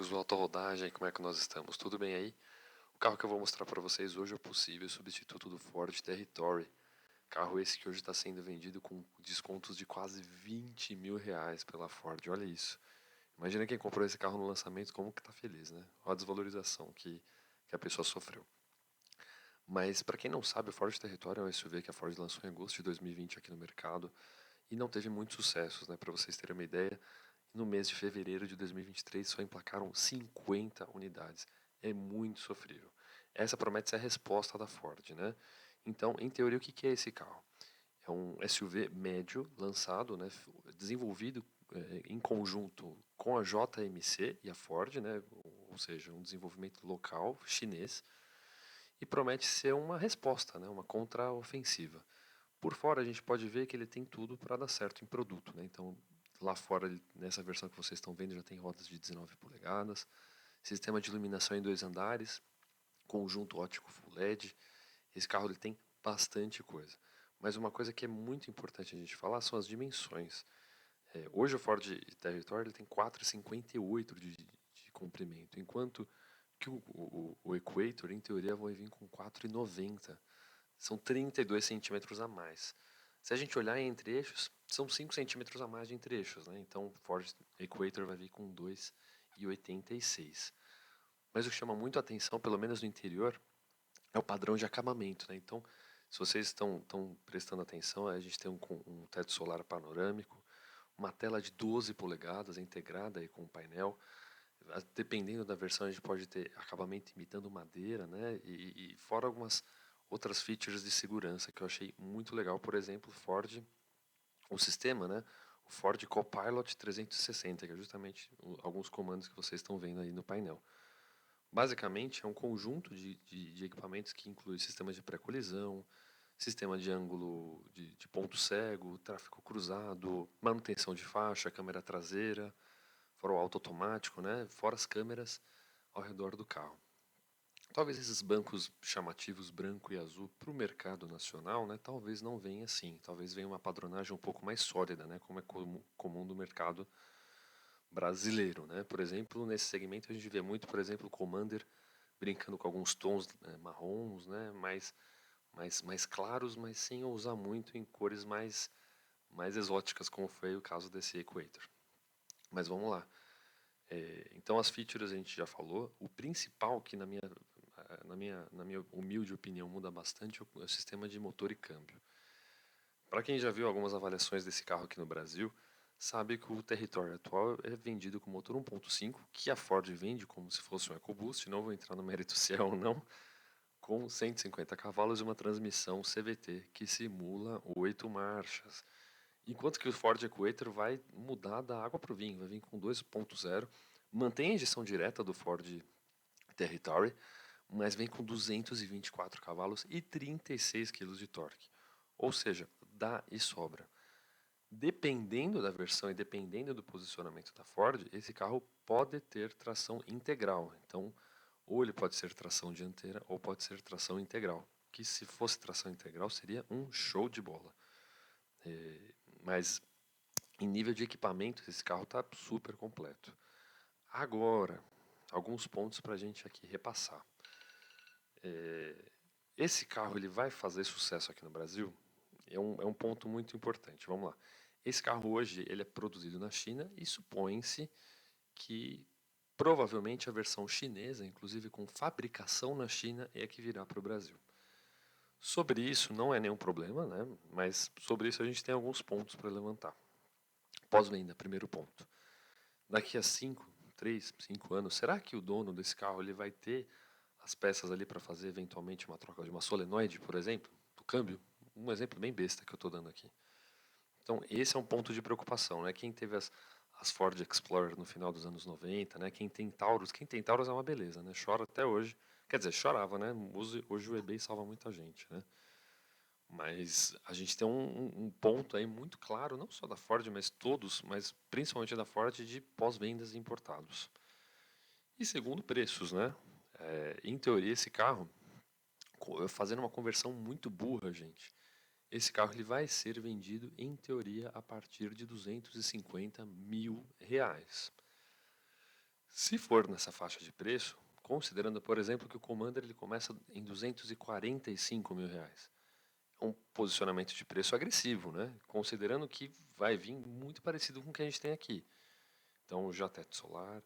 amigos do Auto Rodagem, como é que nós estamos? Tudo bem aí? O carro que eu vou mostrar para vocês hoje é o possível substituto do Ford Territory. Carro esse que hoje está sendo vendido com descontos de quase R$ 20.000 pela Ford, olha isso. Imagina quem comprou esse carro no lançamento, como que tá feliz, né? Olha a desvalorização que a pessoa sofreu. Mas para quem não sabe, o Ford Territory é um SUV que a Ford lançou em agosto de 2020 aqui no mercado e não teve muitos sucessos, né? Para vocês terem uma ideia, no mês de fevereiro de 2023 só emplacaram 50 unidades. É muito sofrível. Essa promete ser a resposta da Ford, né? Então, em teoria, o que é esse carro? É um SUV médio lançado, né, desenvolvido em conjunto com a JMC e a Ford, né, ou seja, um desenvolvimento local chinês, e promete ser uma resposta, né, uma contraofensiva. Por fora a gente pode ver que ele tem tudo para dar certo em produto, né? Então, lá fora, nessa versão que vocês estão vendo, já tem rodas de 19 polegadas, sistema de iluminação em 2 andares, conjunto óptico Full LED. Esse carro ele tem bastante coisa. Mas uma coisa que é muito importante a gente falar são as dimensões. Hoje o Ford Territory ele tem 4,58 de comprimento, enquanto que o Equator, em teoria, vai vir com 4,90. São 32 centímetros a mais. Se a gente olhar entre eixos, são 5 centímetros a mais de entre eixos, né? Então o Ford Equator vai vir com 2,86. Mas o que chama muito a atenção, pelo menos no interior, é o padrão de acabamento, né? Então, se vocês estão prestando atenção, a gente tem um teto solar panorâmico, uma tela de 12 polegadas integrada aí com o painel. Dependendo da versão, a gente pode ter acabamento imitando madeira, né? E fora algumas outras features de segurança que eu achei muito legal. Por exemplo, o sistema, né? O Ford Copilot 360, que é justamente alguns comandos que vocês estão vendo aí no painel. Basicamente, é um conjunto de equipamentos que inclui sistema de pré-colisão, sistema de ângulo de ponto cego, tráfego cruzado, manutenção de faixa, câmera traseira, farol alto automático, né? Fora as câmeras ao redor do carro. Talvez esses bancos chamativos branco e azul para o mercado nacional, né, talvez não venha assim. Talvez venha uma padronagem um pouco mais sólida, né, como é comum do mercado brasileiro, né? Por exemplo, nesse segmento a gente vê muito, por exemplo, o Commander brincando com alguns tons marrons, né, mais claros, mas sem usar muito em cores mais exóticas, como foi o caso desse Equator. Mas vamos lá. Então as features a gente já falou. O principal que na minha humilde opinião muda bastante é o sistema de motor e câmbio. Para quem já viu algumas avaliações desse carro aqui no Brasil, sabe que o Territory atual é vendido com motor 1.5, que a Ford vende como se fosse um EcoBoost, não vou entrar no mérito se é ou não, com 150 cavalos e uma transmissão CVT que simula 8 marchas. Enquanto que o Ford Equator vai mudar da água para o vinho, vai vir com 2.0, mantém a injeção direta do Ford Territory, mas vem com 224 cavalos e 36 kg de torque. Ou seja, dá e sobra. Dependendo da versão e dependendo do posicionamento da Ford, esse carro pode ter tração integral. Então, ou ele pode ser tração dianteira ou pode ser tração integral. Que se fosse tração integral seria um show de bola. Mas em nível de equipamento, esse carro está super completo. Agora, alguns pontos para a gente aqui repassar. Esse carro ele vai fazer sucesso aqui no Brasil? É um ponto muito importante. Vamos lá. Esse carro hoje ele é produzido na China e supõe-se que provavelmente a versão chinesa, inclusive com fabricação na China, é a que virá para o Brasil. Sobre isso não é nenhum problema, né? Mas sobre isso a gente tem alguns pontos para levantar. Pós-venda, primeiro ponto. Daqui a 5 anos, será que o dono desse carro ele vai ter as peças ali para fazer eventualmente uma troca de uma solenoide, por exemplo, do câmbio? Um exemplo bem besta que eu estou dando aqui. Então, esse é um ponto de preocupação, né? Quem teve as Ford Explorer no final dos anos 90, né? Quem tem Taurus é uma beleza, né? Chora até hoje. Quer dizer, chorava, né? Hoje o eBay salva muita gente, né? Mas a gente tem um ponto aí muito claro, não só da Ford, mas todos, mas principalmente da Ford, de pós-vendas importados. E segundo, preços, né? Em teoria, esse carro, fazendo uma conversão muito burra, gente, esse carro ele vai ser vendido, em teoria, a partir de R$ 250 mil. Se for nessa faixa de preço, considerando, por exemplo, que o Commander ele começa em R$ 245 mil. É um posicionamento de preço agressivo, né? Considerando que vai vir muito parecido com o que a gente tem aqui. Então, já teto solar,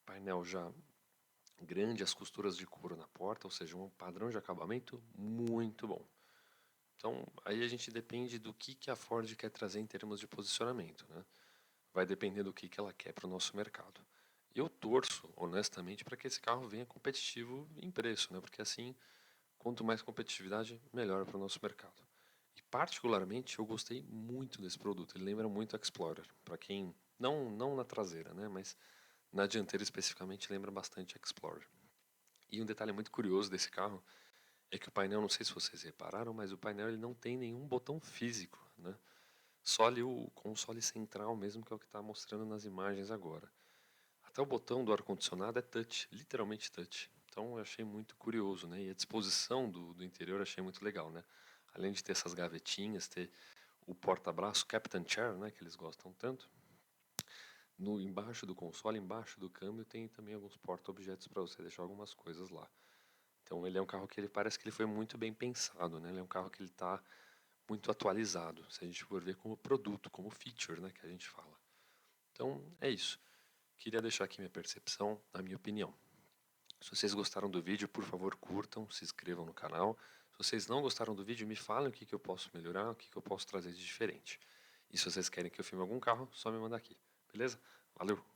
painel já grande, as costuras de couro na porta, ou seja, um padrão de acabamento muito bom. Então, aí a gente depende do que a Ford quer trazer em termos de posicionamento, né? Vai depender do que ela quer para o nosso mercado. Eu torço, honestamente, para que esse carro venha competitivo em preço, né? Porque assim, quanto mais competitividade, melhor para o nosso mercado. E particularmente, eu gostei muito desse produto. Ele lembra muito o Explorer. Para quem não na traseira, né? Mas na dianteira especificamente lembra bastante Explorer. E um detalhe muito curioso desse carro é que o painel, não sei se vocês repararam, mas o painel ele não tem nenhum botão físico, né? Só ali o console central mesmo, que é o que está mostrando nas imagens agora. Até o botão do ar-condicionado é touch, literalmente touch. Então eu achei muito curioso, né? E a disposição do interior eu achei muito legal, né? Além de ter essas gavetinhas, ter o porta-braço Captain Chair, né? Que eles gostam tanto. No embaixo do console, embaixo do câmbio, tem também alguns porta-objetos para você deixar algumas coisas lá. Então ele é um carro que ele parece que ele foi muito bem pensado, né? Ele é um carro que ele está muito atualizado, se a gente for ver como produto, como feature, né, que a gente fala. Então é isso. Queria deixar aqui minha percepção, a minha opinião. Se vocês gostaram do vídeo, por favor, curtam, se inscrevam no canal. Se vocês não gostaram do vídeo, me falem o que eu posso melhorar, o que eu posso trazer de diferente. E se vocês querem que eu filme algum carro, só me mandar aqui. Beleza? Valeu!